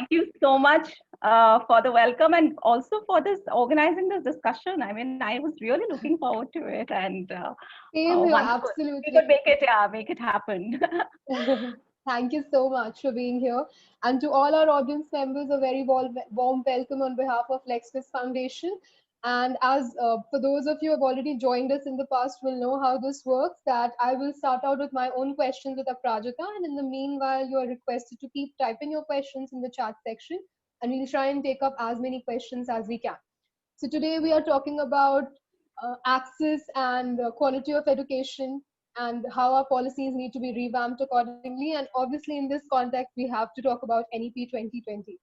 thank you so much for the welcome and also for this organizing this discussion. I mean, I was really looking forward to it, and Same here, once we could absolutely. make it, yeah, make it happen. Thank you so much for being here. And to all our audience members, a very warm welcome on behalf of LexQuest Foundation. And as for those of you who have already joined us in the past will know how this works, that I will start out with my own questions with Aprajita. And in the meanwhile, you are requested to keep typing your questions in the chat section. And we'll try and take up as many questions as we can. So today we are talking about access and quality of education and how our policies need to be revamped accordingly. And obviously in this context, we have to talk about NEP 2020.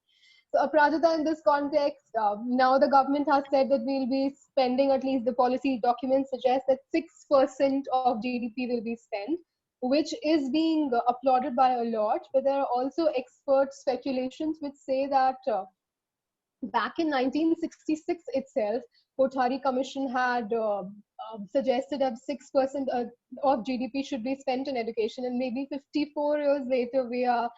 So Aprajita, in this context, now the government has said that we'll be spending, at least the policy documents suggest that 6% of GDP will be spent, which is being applauded by a lot. But there are also expert speculations which say that back in 1966 itself, Kothari Commission had suggested that 6% of GDP should be spent in education, and maybe 54 years later, we are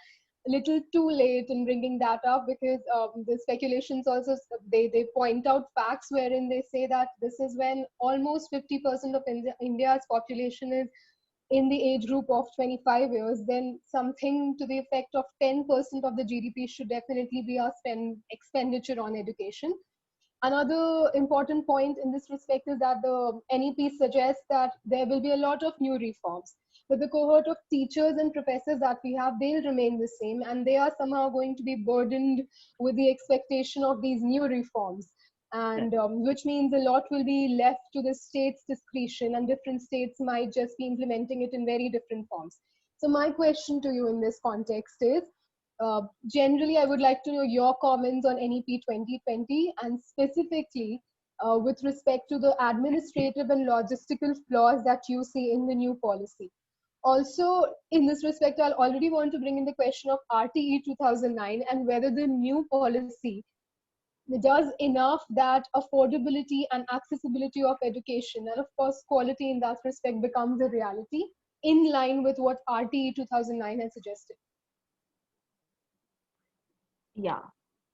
a little too late in bringing that up, because the speculations also, they point out facts wherein they say that this is when almost 50% of India's population is in the age group of 25 years. Then something to the effect of 10% of the GDP should definitely be our expenditure on education. Another important point in this respect is that the NEP suggests that there will be a lot of new reforms. But the cohort of teachers and professors that we have, they'll remain the same, and they are somehow going to be burdened with the expectation of these new reforms. And which means a lot will be left to the state's discretion, and different states might just be implementing it in very different forms. So my question to you in this context is, generally, I would like to know your comments on NEP 2020, and specifically with respect to the administrative and logistical flaws that you see in the new policy. Also, in this respect, I'll already want to bring in the question of RTE 2009 and whether the new policy does enough that affordability and accessibility of education, and of course quality in that respect, becomes a reality in line with what RTE 2009 has suggested. Yeah,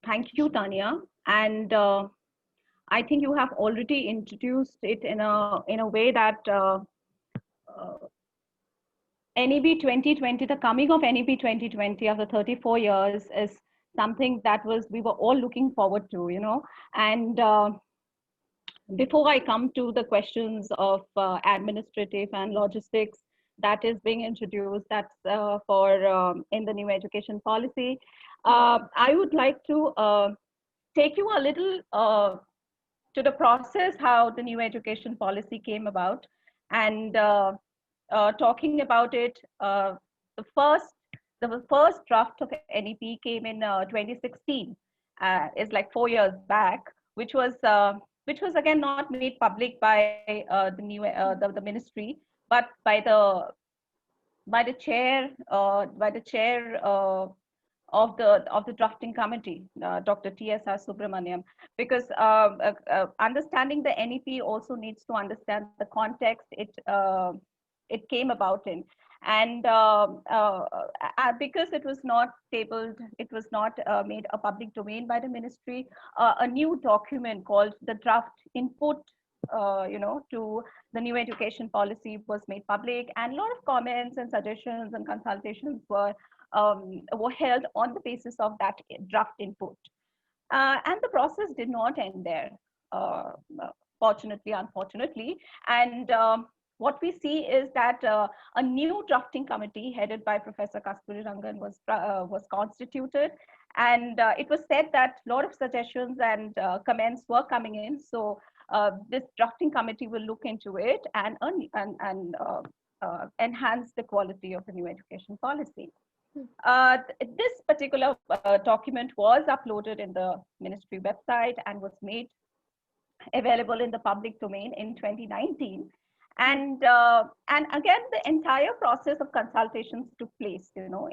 thank you, Tanya. And I think you have already introduced it in a way that uh, NEP 2020, the coming of NEP 2020 after 34 years is something that we were all looking forward to, you know. And before I come to the questions of administrative and logistics that is being introduced, that's for in the new education policy, I would like to take you a little to the process how the new education policy came about, and talking about it. The first the first draft of NEP came in 2016. Is like 4 years back, which was again not made public by the ministry, but by the chair of the drafting committee, Dr. T.S.R. Subramaniam, because understanding the NEP also needs to understand the context it came about in, and because it was not tabled, it was not made a public domain by the ministry. A new document called the draft input, to the new education policy was made public, and a lot of comments and suggestions and consultations were held on the basis of that draft input. And the process did not end there, uh, fortunately, unfortunately. And what we see is that a new drafting committee headed by Professor Kasturi Rangan was constituted, and it was said that a lot of suggestions and comments were coming in. So this drafting committee will look into it and enhance the quality of the new education policy. This particular document was uploaded in the ministry website and was made available in the public domain in 2019. And again, the entire process of consultations took place, you know,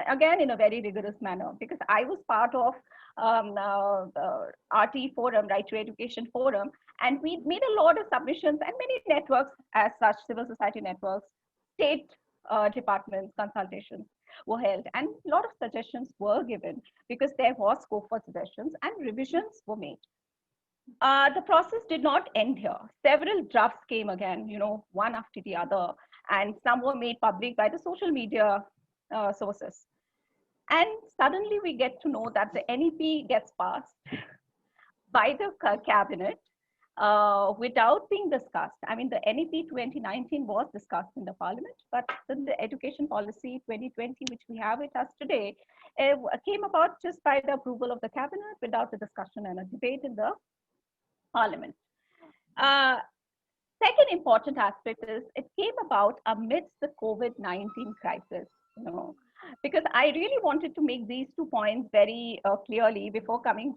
again in a very rigorous manner, because I was part of RT forum, Right to Education forum, and we made a lot of submissions, and many networks as such, civil society networks, state departments, consultations. were held, and a lot of suggestions were given because there was scope for suggestions and revisions were made. The process did not end here. Several drafts came again, one after the other, and some were made public by the social media sources. And suddenly we get to know that the NEP gets passed by the cabinet without being discussed. I mean, the NEP 2019 was discussed in the parliament, but then the education policy 2020, which we have with us today, came about just by the approval of the cabinet without a discussion and a debate in the parliament. Second important aspect is it came about amidst the COVID-19 crisis, because I really wanted to make these 2 points very clearly before going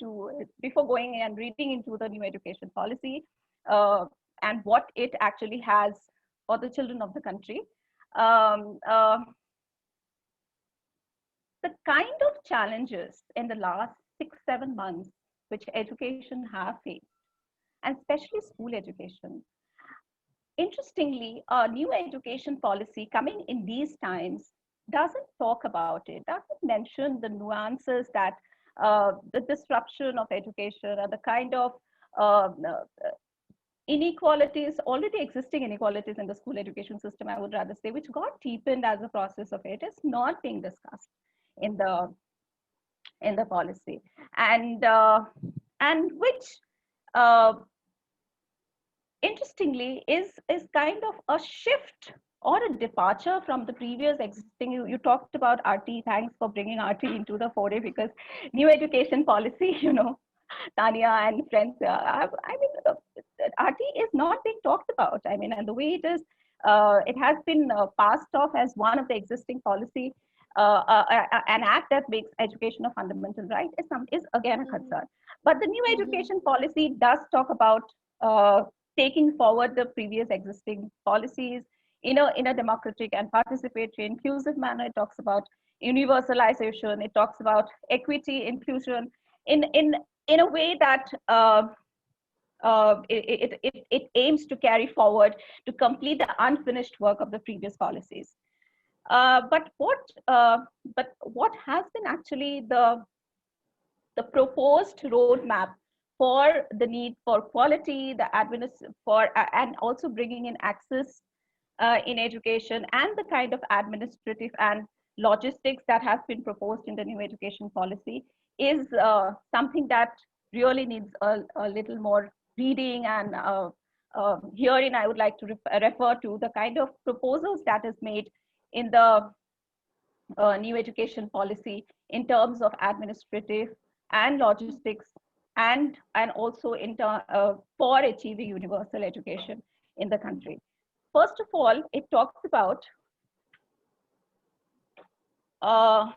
and reading into the new education policy and what it actually has for the children of the country. The kind of challenges in the last 6-7 months which education have faced, and especially school education. Interestingly, a new education policy coming in these times doesn't talk about it, doesn't mention the nuances that the disruption of education or the kind of inequalities, already existing inequalities in the school education system, I would rather say, which got deepened as a process of it, is not being discussed in the policy, and which interestingly is kind of a shift or a departure from the previous existing. You talked about RT. Thanks for bringing RT into the foray, because new education policy, Tanya and friends, I mean, RT is not being talked about. I mean, and the way it has been passed off as one of the existing policy, an act that makes education a fundamental right is again a concern. But the new education policy does talk about taking forward the previous existing policies in a democratic and participatory, inclusive manner. It talks about universalization. It talks about equity, inclusion, in a way that it aims to carry forward to complete the unfinished work of the previous policies. But what has been actually the proposed roadmap for the need for quality, and also bringing in access in education, and the kind of administrative and logistics that has been proposed in the new education policy is something that really needs a little more reading. And herein, I would like to refer to the kind of proposals that is made in the new education policy in terms of administrative and logistics, and also for achieving universal education in the country. First of all, it talks about a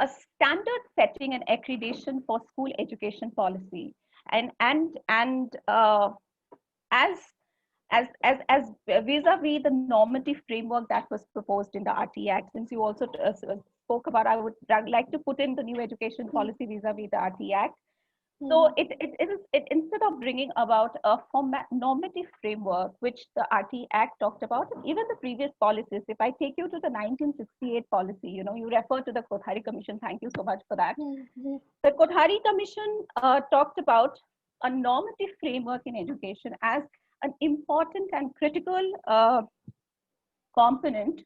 standard setting and accreditation for school education policy, and as vis-a-vis the normative framework that was proposed in the RT Act. Since you also spoke about, I would like to put in the new education policy vis-a-vis the RT Act. So it instead of bringing about a normative framework, which the RT Act talked about, and even the previous policies, if I take you to the 1968 policy, you refer to the Kothari Commission. Thank you so much for that. The Kothari Commission talked about a normative framework in education as an important and critical component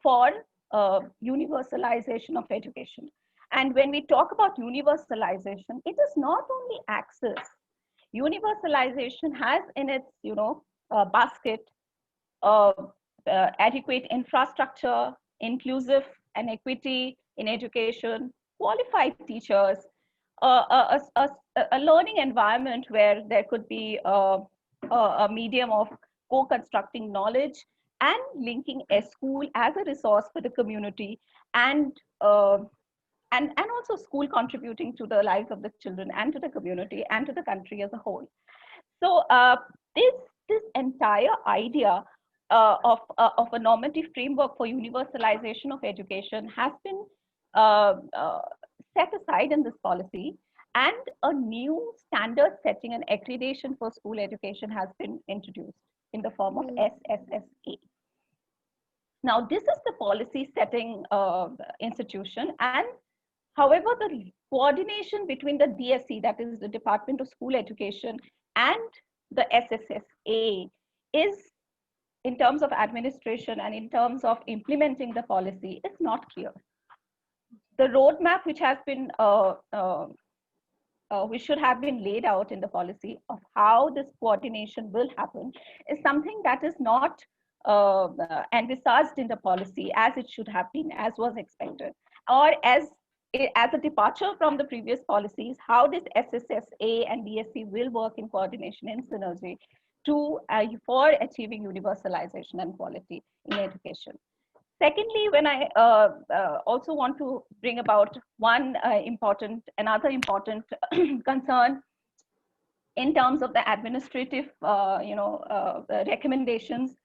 for universalization of education. And when we talk about universalization, it is not only access. Universalization has in its, basket adequate infrastructure, inclusive and equity in education, qualified teachers, a learning environment where there could be a medium of co-constructing knowledge and linking a school as a resource for the community, and also school contributing to the lives of the children and to the community and to the country as a whole. So this entire idea of a normative framework for universalization of education has been set aside in this policy, And a new standard setting and accreditation for school education has been introduced in the form of SSSA. Now, this is the policy setting institution, and however, the coordination between the DSE, that is the Department of School Education, and the SSSA is, in terms of administration and in terms of implementing the policy, is not clear. The roadmap which has been which should have been laid out in the policy of how this coordination will happen is something that is not envisaged in the policy as it should have been, as was expected, or as a departure from the previous policies, how this SSSA and DSE will work in coordination and synergy to for achieving universalization and quality in education. Secondly, when I also want to bring about another important concern in terms of the administrative, recommendations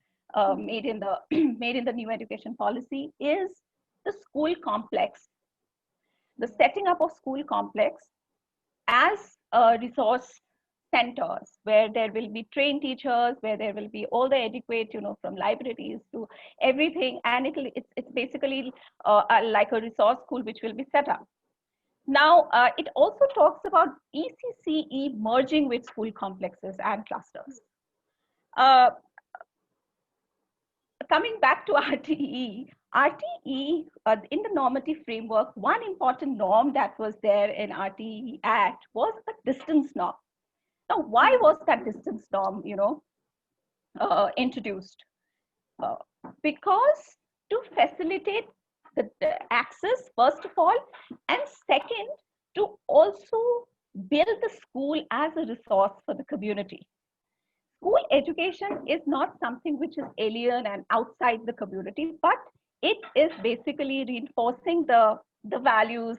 made in the made in the new education policy is the school complex, the setting up of school complex as resource centers where there will be trained teachers, where there will be all the adequate, from libraries to everything, and it's basically like a resource school which will be set up. Now, it also talks about ECCE merging with school complexes and clusters. Coming back to RTE, in the normative framework, one important norm that was there in RTE Act was a distance norm. Now, why was that distance norm, introduced? Because to facilitate the access, first of all, and second, to also build the school as a resource for the community. School education is not something which is alien and outside the community, but it is basically reinforcing the values,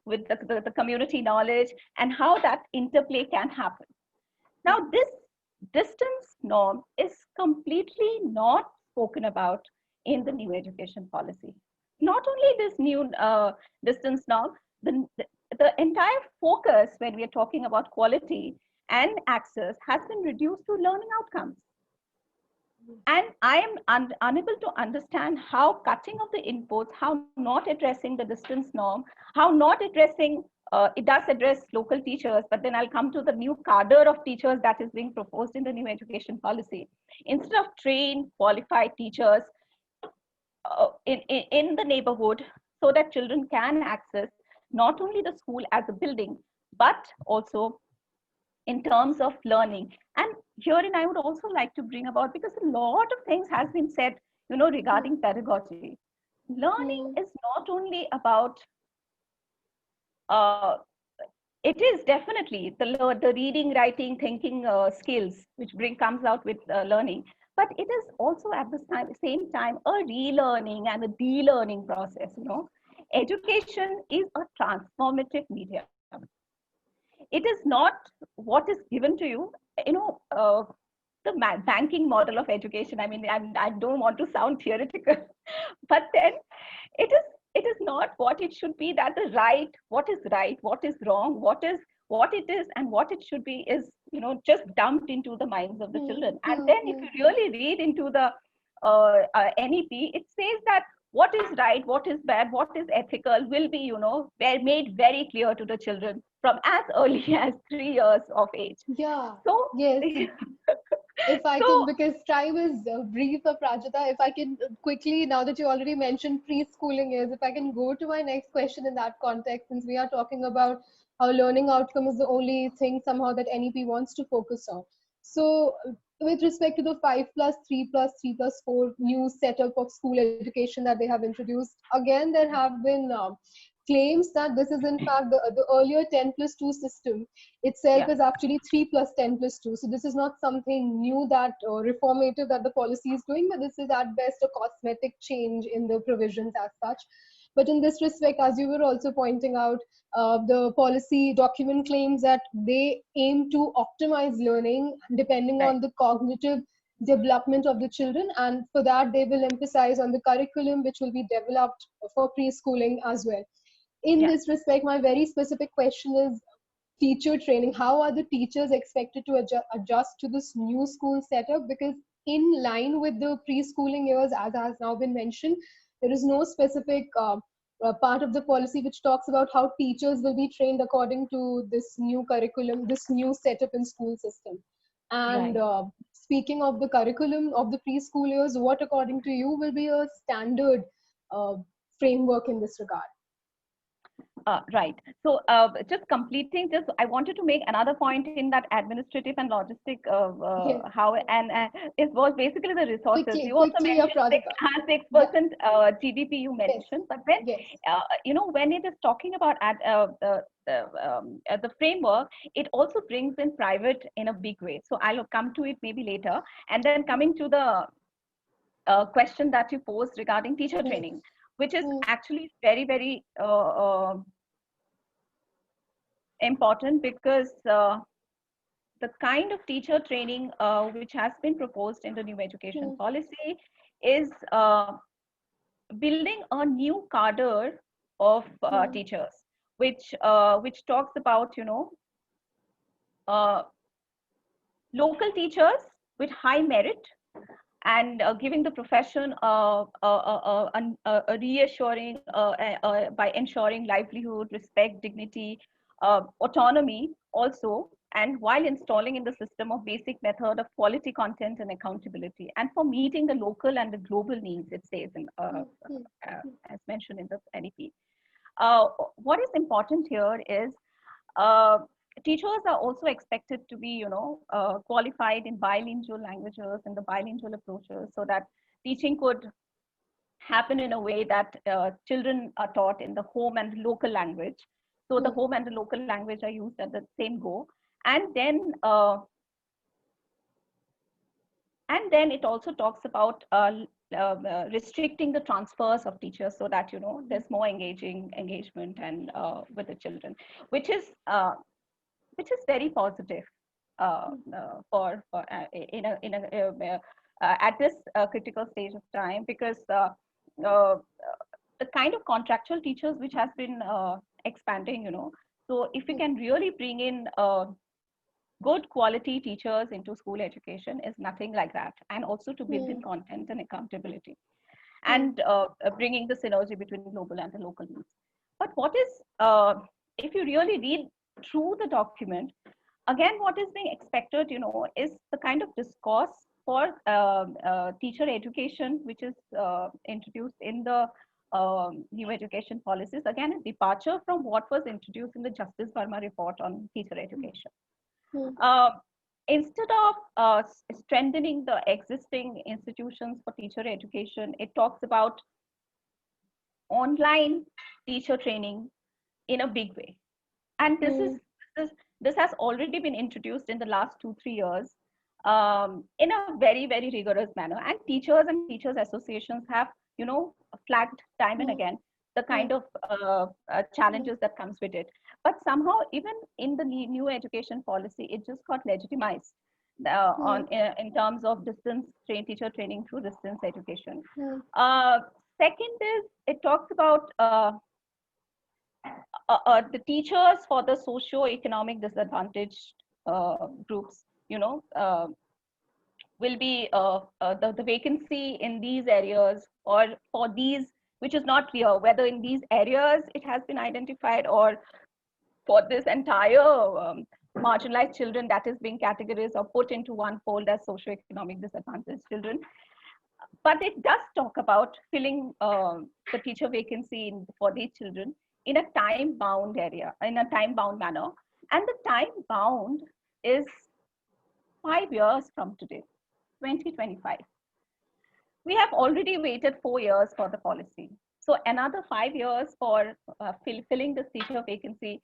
with the community knowledge and how that interplay can happen. Now, this distance norm is completely not spoken about in the new education policy. Not only this new distance norm, the entire focus when we are talking about quality and access has been reduced to learning outcomes. And I am unable to understand how cutting of the inputs, how not addressing the distance norm, how not addressing, it does address local teachers, but then I'll come to the new cadre of teachers that is being proposed in the new education policy. Instead of trained, qualified teachers in the neighborhood so that children can access not only the school as a building, but also in terms of learning. And herein I would also like to bring about, because a lot of things has been said, regarding pedagogy. Learning is not only about, it is definitely the reading, writing, thinking skills, which comes out with learning. But it is also at the same time a relearning and a de-learning process. Education is a transformative medium. It is not what is given to you, the banking model of education. I mean, I don't want to sound theoretical, but then it is not what it should be, that what is right, what is wrong, what it is and what it should be is, just dumped into the minds of the children. And then if you really read into the NEP, it says that what is right, what is bad, what is ethical will be, made very clear to the children from as early as 3 years of age. Yeah. So yes. If I can, because time is brief, Prajita, if I can quickly, now that you already mentioned preschooling is, if I can go to my next question in that context, since we are talking about how learning outcome is the only thing somehow that NEP wants to focus on. So with respect to the 5+3+3+4 new setup of school education that they have introduced, again, there have been claims that this is in fact the earlier 10+2 system itself is actually 3+10+2. So this is not something new that reformative that the policy is doing, but this is at best a cosmetic change in the provisions as such. But in this respect, as you were also pointing out, the policy document claims that they aim to optimize learning depending on the cognitive development of the children, and for that they will emphasize on the curriculum which will be developed for preschooling as well. In this respect, my very specific question is, teacher training? How are the teachers expected to adjust to this new school setup? Because in line with the preschooling years, as has now been mentioned, there is no specific part of the policy which talks about how teachers will be trained according to this new curriculum, this new setup in school system. And Right. speaking of the curriculum of the preschool years, what according to you will be a standard uh, framework in this regard? Right. So just completing, just I wanted to make another point in that administrative and logistic Yes, how and it was basically the resources. quickly, You also quickly, mentioned Pradipika. six Yeah, percent GDP you yes, mentioned, but when yes. when it is talking about the framework, it also brings in private in a big way. So I'll come to it maybe later. And then coming to the question that you posed regarding teacher Hmm, training, which is hmm, actually very very important because the kind of teacher training which has been proposed in the new education hmm, policy is building a new cadre of hmm, teachers, which talks about uh, local teachers with high merit and giving the profession a reassuring by ensuring livelihood, respect, dignity, autonomy also, and while installing in the system of basic method of quality content and accountability, and for meeting the local and the global needs, it says in, hmm, hmm, as mentioned in the NEP. What is important here is uh, teachers are also expected to be qualified in bilingual languages and the bilingual approaches so that teaching could happen in a way that children are taught in the home and local language, so the hmm, home and the local language are used at the same go. And then it also talks about restricting the transfers of teachers so that there's more engagement and with the children, which is uh, which is very positive hmm, for at this critical stage of time, because uh, the kind of contractual teachers which has been expanding, so if we hmm, can really bring in good quality teachers into school education is nothing like that, and also to build in hmm, content and accountability hmm, and bringing the synergy between global and the local needs. But what is if you really read through the document, again what is being expected is the kind of discourse for teacher education which is introduced in the new education policies, again a departure from what was introduced in the Justice Verma report on teacher education. hmm, uh, Instead of strengthening the existing institutions for teacher education, it talks about online teacher training in a big way. And hmm, this, this has already been introduced in the last 2 3 years in a very very rigorous manner, and teachers and teachers associations have flagged time and hmm, again the hmm, kind of challenges that comes with it. But somehow even in the new education policy it just got legitimized hmm, in terms of teacher training through distance education. hmm, uh, Second is it talks about the teachers for the socio-economic disadvantaged groups, will be the vacancy in these areas, or for these, which is not clear whether in these areas it has been identified, or for this entire marginalized children that is being categorized or put into one fold as socio-economic disadvantaged children. But it does talk about filling the teacher vacancy for these children in a time bound area, in a time bound manner. And the time bound is 5 years from today, 2025. We have already waited 4 years for the policy. So another 5 years for filling this teacher vacancy.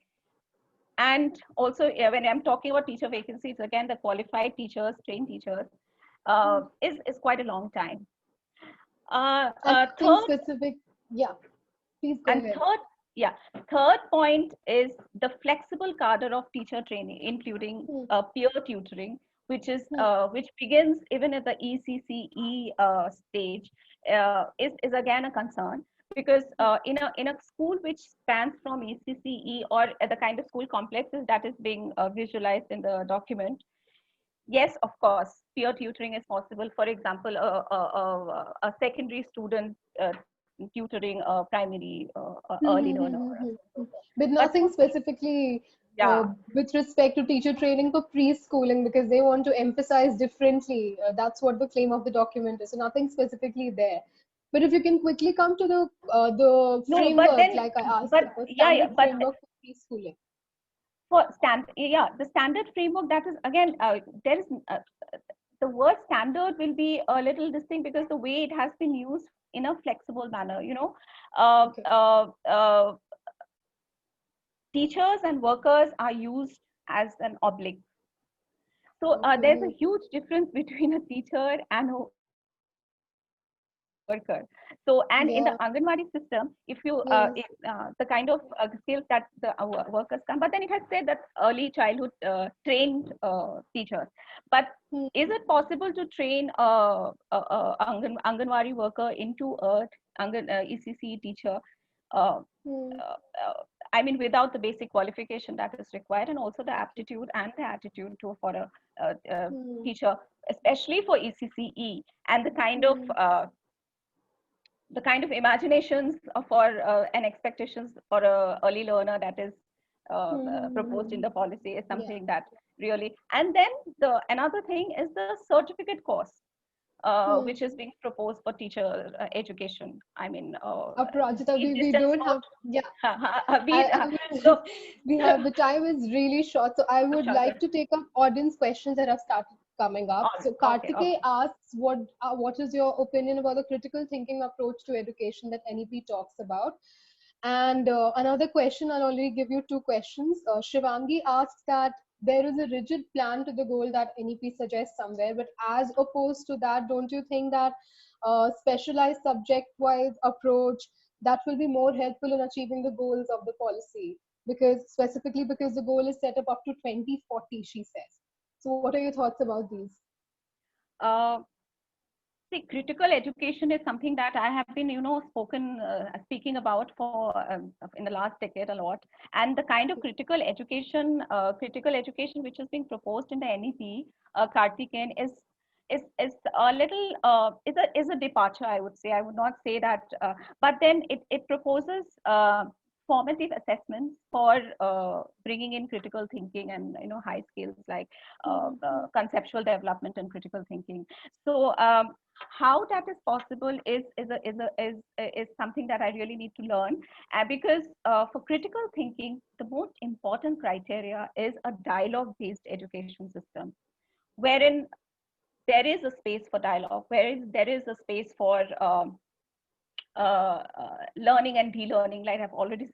And also, when I'm talking about teacher vacancies, again, the qualified teachers, trained teachers, hmm. is quite a long time. Anything Third, specific? Yeah, please go and ahead. third, yeah, third point is the flexible cadre of teacher training, including Hmm, peer tutoring, hmm, which begins even at the ECCE stage, is again a concern because in a school which spans from ECCE or the kind of school complexes that is being visualized in the document, yes, of course, peer tutoring is possible. For example, a secondary student tutoring a primary early learner. But But nothing for specifically yeah, with respect to teacher training for preschooling because they want to emphasize differently. That's what the claim of the document is. So nothing specifically there. But if you can quickly come to the no, but framework, then, like I asked, but the yeah, yeah, standard but framework for preschooling. for yeah, the standard framework, that is again, there is the word standard will be a little distinct because the way it has been used in a flexible manner, uh, Okay. uh, uh, teachers and workers are used as an oblique. So there's a Okay. huge difference between a teacher and a worker. So, and in the Yeah. Anganwadi system, if you Yes. the kind of skills that the workers come, but then it has said that early childhood trained teachers. But Hmm. is it possible to train a Anganwadi worker into a ECC teacher? Uh, Hmm. uh, uh, I mean, without the basic qualification that is required, and also the aptitude and the attitude to for a Hmm. teacher, especially for ECCE, and Hmm. the kind of imaginations for and expectations for a early learner that is proposed in Hmm. the policy is Yeah. something that really. And then the another thing is the certificate course Hmm. which is being proposed for teacher education. I mean, Aprajita, be it we distance don't have, yeah, mode, be it I would, so we have the time is really short, so I would sure, like to take up audience questions that have started coming up. all So right, okay, Kartikeya okay. asks, what is your opinion about the critical thinking approach to education that NEP talks about? And another question, I'll only give you two questions. Shivangi asks that there is a rigid plan to the goal that NEP suggests somewhere, but as opposed to that, don't you think that specialized subject-wise approach that will be more helpful in achieving the goals of the policy? Because specifically because the goal is set up to 2040, she says. So what are your thoughts about these? Uh, See, critical education is something that I have been, speaking about for in the last decade a lot. And the kind of critical education which is being proposed in the NEP, Karthikeyan, is a little is a departure. I would say. I would not say that, but then it proposes formative assessments for bringing in critical thinking and high skills like Mm-hmm. conceptual development and critical thinking. So how that is possible is something that I really need to learn, because for critical thinking, the most important criteria is a dialogue-based education system, wherein there is a space for dialogue, wherein there is a space for learning and de-learning, like I've already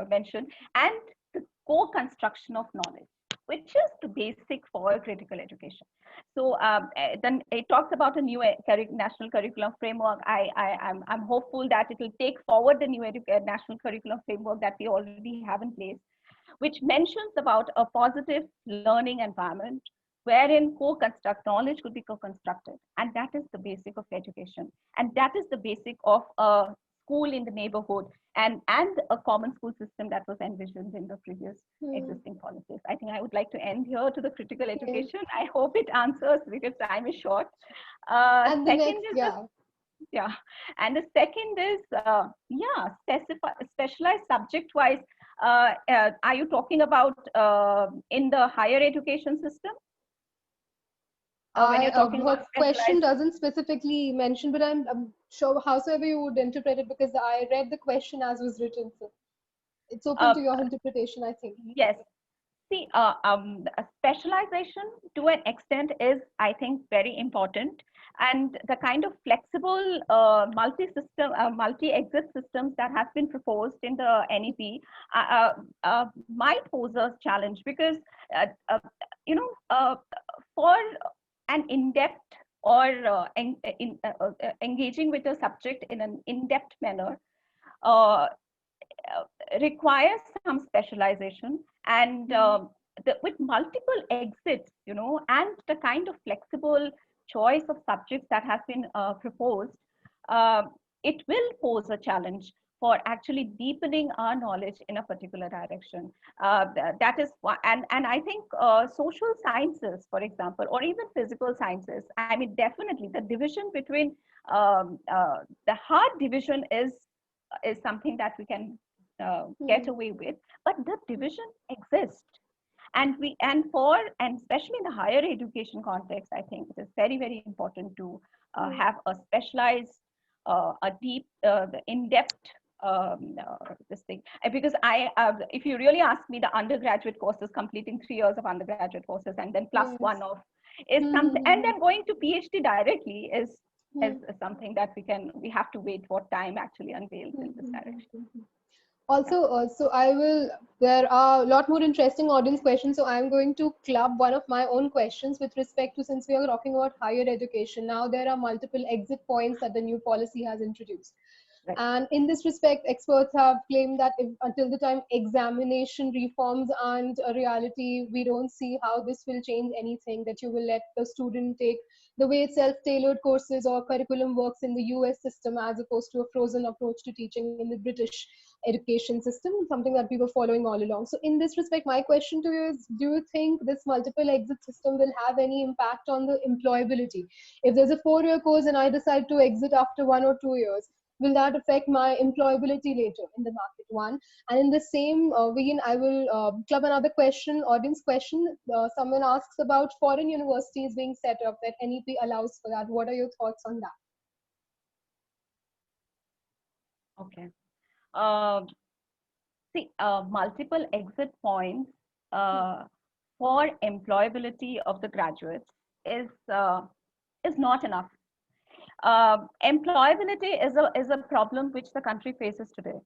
mentioned, and the co-construction of knowledge, which is the basic for critical education. So then it talks about a new national curriculum framework. I'm hopeful that it will take forward the new national curriculum framework that we already have in place, which mentions about a positive learning environment wherein co-construct knowledge could be co-constructed, and that is the basic of education, and that is the basic of a school in the neighborhood, and a common school system that was envisioned in the previous Hmm. existing policies. I think I would like to end here to the critical Yes. education. I hope it answers because time is short. And the Second next, is the yeah. yeah, and the second is yeah, specialized subject wise. Are you talking about in the higher education system when I you're talking about her question specialized? doesn't specifically mention, but I'm sure howsoever you would interpret it because I read the question as was written, so it's open Uh, to your interpretation, I think. yes. See, a specialization to an extent is, I think, very important. And the kind of flexible multi-system, multi-exit systems that has been proposed in the NEP might pose a challenge because, uh, uh, you know, for an in-depth or engaging with a subject in an in-depth manner, uh, requires some specialization, and Hmm. with multiple exits, and the kind of flexible choice of subjects that has been proposed, uh, it will pose a challenge for actually deepening our knowledge in a particular direction. That is, and I think social sciences, for example, or even physical sciences, I mean, definitely the division between the hard division is something that we can get away with, but the division exists. And especially in the higher education context, I think it is very, very important to have a specialized, a deep, in-depth this thing. Because if you really ask me, the undergraduate courses, completing 3 years of undergraduate courses and then plus one of is something, and then going to PhD directly is something that we have to wait for time actually unveils in this direction. Also, there are a lot more interesting audience questions. So I'm going to club one of my own questions with respect to, since we are talking about higher education. Now there are multiple exit points that the new policy has introduced. Right. And in this respect, experts have claimed that until the time examination reforms aren't a reality, we don't see how this will change anything, that you will let the student take the way self-tailored courses or curriculum works in the US system as opposed to a frozen approach to teaching in the British education system, something that we were following all along. So in this respect, my question to you is, do you think this multiple exit system will have any impact on the employability? If there's a 4-year course and I decide to exit after 1 or 2 years, will that affect my employability later in the market? One. And in the same vein, I will club another question, audience question. Someone asks about foreign universities being set up, that NEP allows for that. What are your thoughts on that? Okay. See, multiple exit points for employability of the graduates is not enough. Employability is a problem which the country faces today,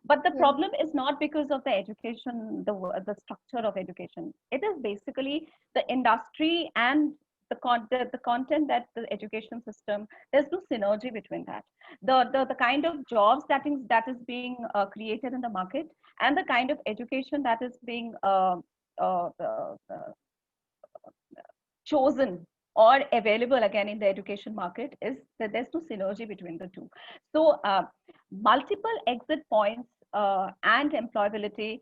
but the problem is not because of the education, the structure of education. It is basically the industry and the content that the education system, there's no synergy between that. The kind of jobs that is being created in the market and the kind of education that is being chosen or available again in the education market is that there's no synergy between the two. So multiple exit points and employability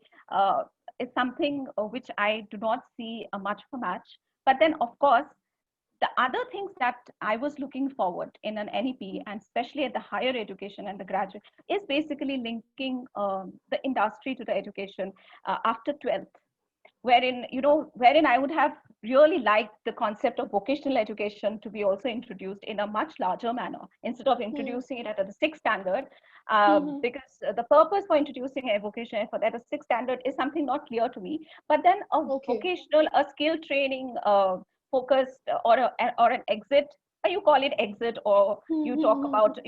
is something which I do not see a much of a match. But then, of course, the other things that I was looking forward in an NEP, and especially at the higher education and the graduate, is basically linking the industry to the education after 12th. Wherein I would have really liked the concept of vocational education to be also introduced in a much larger manner instead of introducing it at the 6th standard, because the purpose for introducing a vocation at a 6th standard is something not clear to me. But then a skill training focused or an exit, you call it exit, or you talk about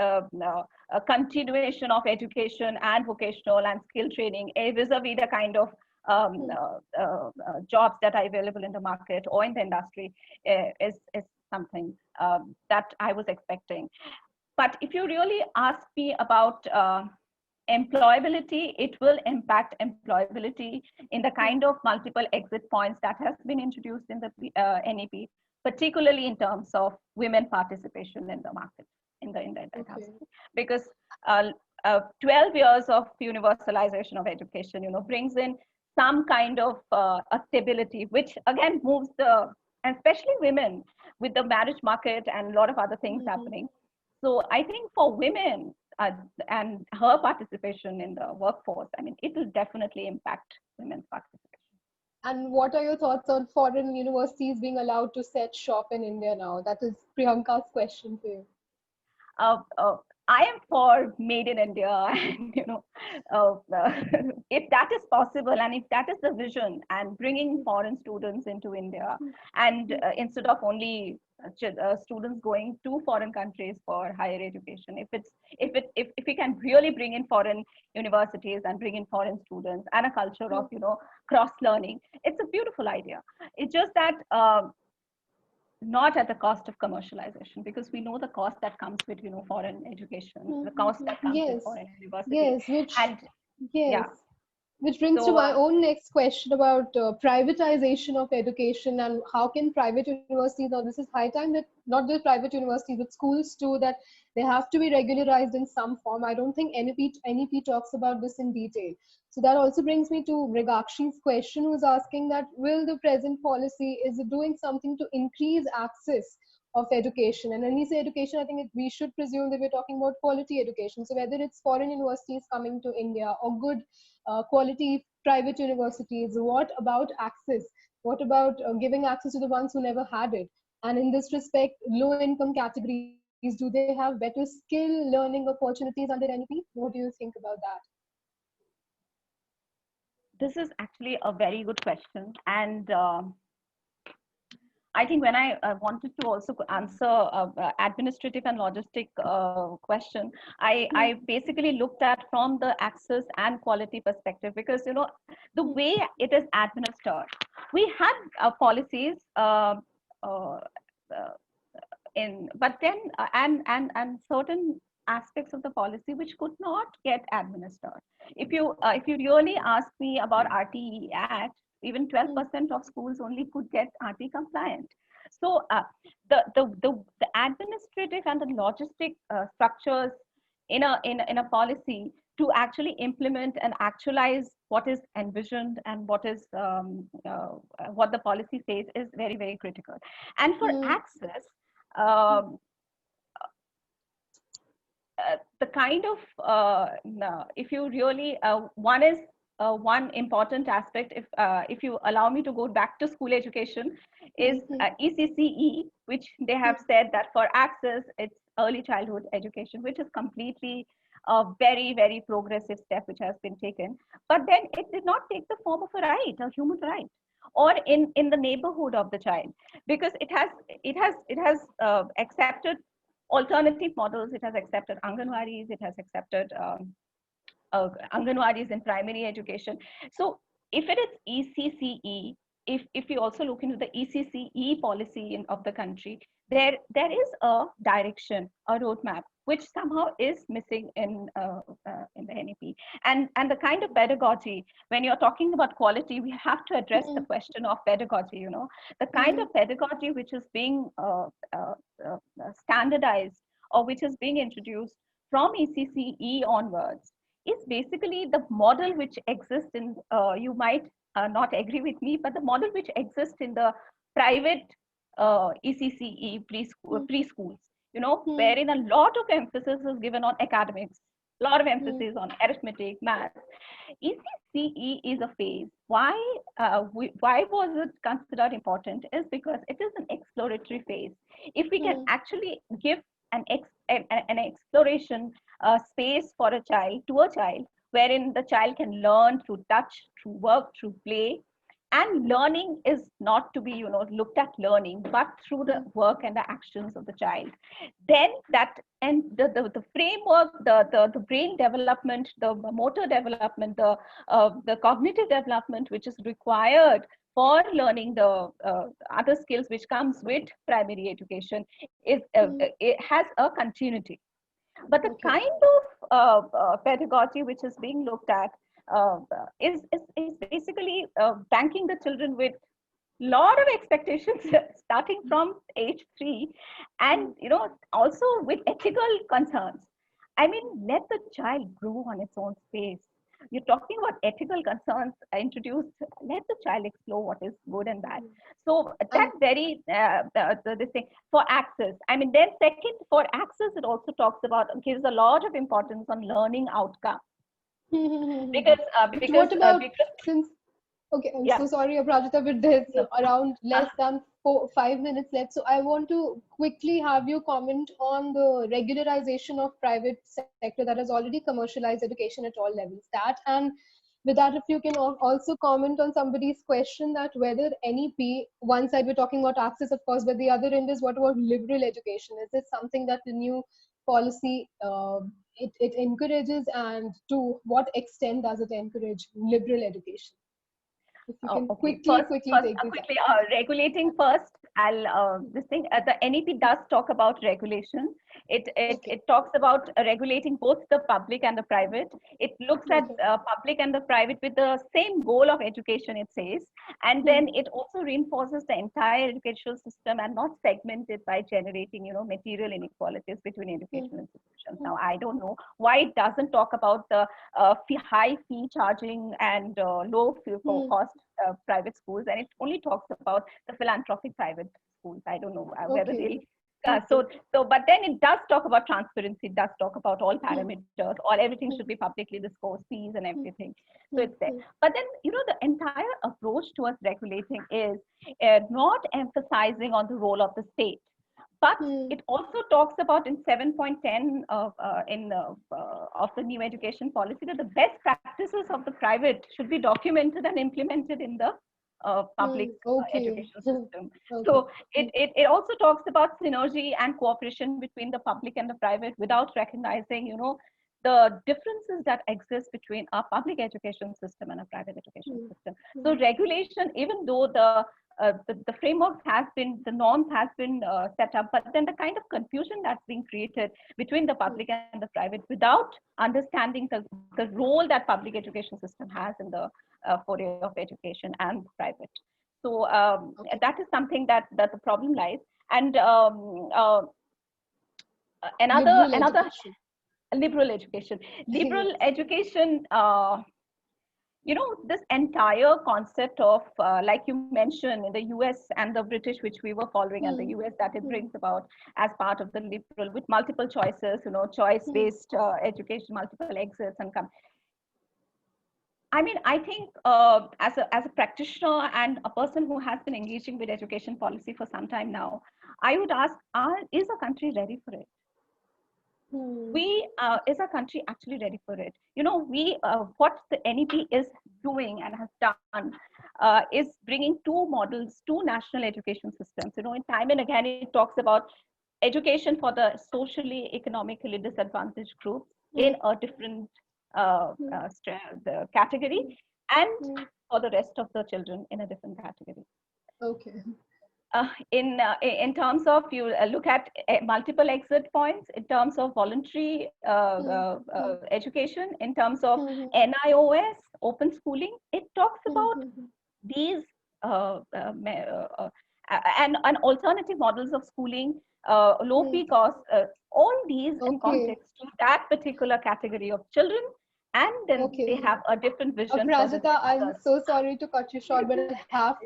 a continuation of education and vocational and skill training vis-a-vis the kind of jobs that are available in the market or in the industry is something that I was expecting. But if you really ask me about employability, it will impact employability in the kind of multiple exit points that has been introduced in the NEP, particularly in terms of women participation in the market, in the industry. Because 12 years of universalization of education, brings in some kind of a stability, which again moves and especially women with the marriage market and a lot of other things happening. So I think for women and her participation in the workforce, I mean, it will definitely impact women's participation. And what are your thoughts on foreign universities being allowed to set shop in India now? That is Priyanka's question for you. I am for made in India, and if that is possible, and if that is the vision, and bringing foreign students into India, and instead of only students going to foreign countries for higher education, if we can really bring in foreign universities and bring in foreign students and a culture of cross learning, it's a beautiful idea. It's just that. Not at the cost of commercialization, because we know the cost that comes with foreign education, the cost that comes with foreign universities. Yes, Which brings to So my own next question about privatization of education, and how can private universities, now this is high time that not just private universities, but schools too, that they have to be regularized in some form. I don't think NEP talks about this in detail. So that also brings me to Mrigakshi's question, who's asking that will the present policy, is it doing something to increase access of education? And when we say education, I think we should presume that we're talking about quality education. So whether it's foreign universities coming to India or good quality private universities, what about access? What about giving access to the ones who never had it? And in this respect, low income categories, do they have better skill learning opportunities under NEP? What do you think about that? this is actually a very good question, and I think when I wanted to also answer administrative and logistic question, I basically looked at from the access and quality perspective, because the way it is administered, we had policies uh, uh, but then and certain aspects of the policy which could not get administered. If you really ask me about RTE Act, even Hmm. 12% of schools only could get RT compliant. So the administrative and the logistic structures in a policy to actually implement and actualize what is envisioned and what the policy says is very, very critical. And for Hmm. access, um, the kind of if you really one is one important aspect, if you allow me to go back to school education, is Hmm. Hmm. ECCE, which they have said that for access it's early childhood education, which is completely a very, very progressive step which has been taken. But then it did not take the form of a right, a human right, or in the neighborhood of the child, because it has accepted alternative models. It has accepted Anganwadis, it has accepted Anganwadis in primary education. So if it is ECCE, if you also look into the ECCE policy of the country, there is a direction, a roadmap, which somehow is missing in the NEP. And the kind of pedagogy, when you're talking about quality, we have to address the Hmm. question of pedagogy. The kind Hmm. of pedagogy which is being standardized, or which is being introduced from ECCE onwards, is basically the model which exists in, you might not agree with me, but the model which exists in the private ECCE Hmm. preschools, Hmm. wherein a lot of emphasis is given on academics, a lot of Hmm. emphasis on arithmetic, math. ECCE is a phase. Why was it considered important? Is because it is an exploratory phase. If we can Hmm. actually give an exploration space for a child, to a child, wherein the child can learn through touch, through work, through play. And learning is not to be looked at learning, but through the Hmm. work and the actions of the child. Then that, and the framework, the brain development, the motor development, the cognitive development which is required for learning the other skills which comes with primary education, Hmm. it has a continuity. But the Okay. kind of pedagogy which is being looked at is basically banking the children with lot of expectations starting from age 3, Hmm. and also with ethical concerns. I mean, let the child grow on its own space. You're talking about ethical concerns introduced. Let the child explore what is good and bad. Hmm. So that And very this thing for access. I mean, then second, for access, it also talks about, gives a lot of importance on learning outcome, because but what about, because since, okay, I'm yeah. so sorry, Aprajita, with this No. around less than 5 minutes left. So I want to quickly have you comment on the regularization of private sector that has already commercialized education at all levels. That, and with that, if you can also comment on somebody's question that whether NEP, one side we're talking about access, of course, but the other end is what about liberal education? Is it something that the new policy it encourages, and to what extent does it encourage liberal education? If you can Okay. quickly First, take this quickly, regulating first. This thing. The NEP does talk about regulation. Okay. It talks about regulating both the public and the private. It looks at Okay. public and the private with the same goal of education, it says, and then it also reinforces the entire educational system and not segment it by generating, material inequalities between educational institutions. Now, I don't know why it doesn't talk about the high fee charging and low fee for cost private schools, and it only talks about the philanthropic private schools. I don't know whether Okay. they but then it does talk about transparency. It does talk about all parameters, all everything should be publicly disclosed, fees and everything. So it's there. But then, the entire approach towards regulating is not emphasizing on the role of the state. But it also talks about in 7.10 of the new education policy that the best practices of the private should be documented and implemented in the public education system. Okay. So it also talks about synergy and cooperation between the public and the private without recognizing, the differences that exist between a public education system and a private education system. So regulation, even though the framework has been, the norms has been set up, but then the kind of confusion that's being created between the public and the private without understanding the role that public education system has in the foray of education and private. So that is something that the problem lies. And another liberal education. Liberal education, this entire concept of, like you mentioned, in the US and the British, which we were following, and the US that it brings about as part of the liberal with multiple choices, choice-based education, multiple exits and come. I mean, I think as a practitioner and a person who has been engaging with education policy for some time now, I would ask, is a country ready for it? Is our country actually ready for it? What the NEP is doing and has done is bringing two national education systems. In time and again, it talks about education for the socially, economically disadvantaged groups in a different the category, and for the rest of the children in a different category. Okay. In terms of, you look at multiple exit points, in terms of voluntary education, in terms of NIOS, open schooling, it talks about these and alternative models of schooling, low fee costs, all these in context to that particular category of children. And then they have a different vision. Aparajita, I'm so sorry to cut you short, but I have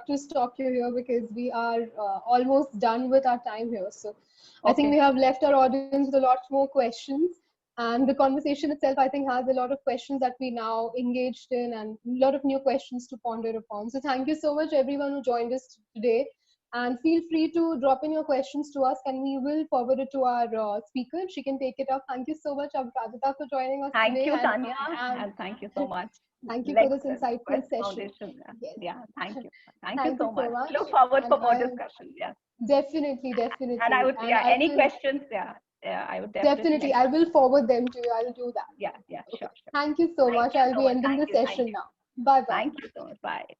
to stop you here because we are almost done with our time here. So I think we have left our audience with a lot more questions. And the conversation itself, I think, has a lot of questions that we now engaged in and a lot of new questions to ponder upon. So thank you so much, everyone who joined us today. And feel free to drop in your questions to us and we will forward it to our speaker. She can take it up. Thank you so much, Aparajita, for joining us today. Thank you, Tanya, and thank you so much. Thank you for this insightful session. Yes. Yeah, thank you. Thank you so much. Look forward for more discussion. Yeah. Definitely. And I would, any questions? Yeah, I would definitely. I will forward them to you. I'll do that. Yeah, sure. Thank you so much. I'll be ending the session now. Bye-bye. Thank you so much. Bye.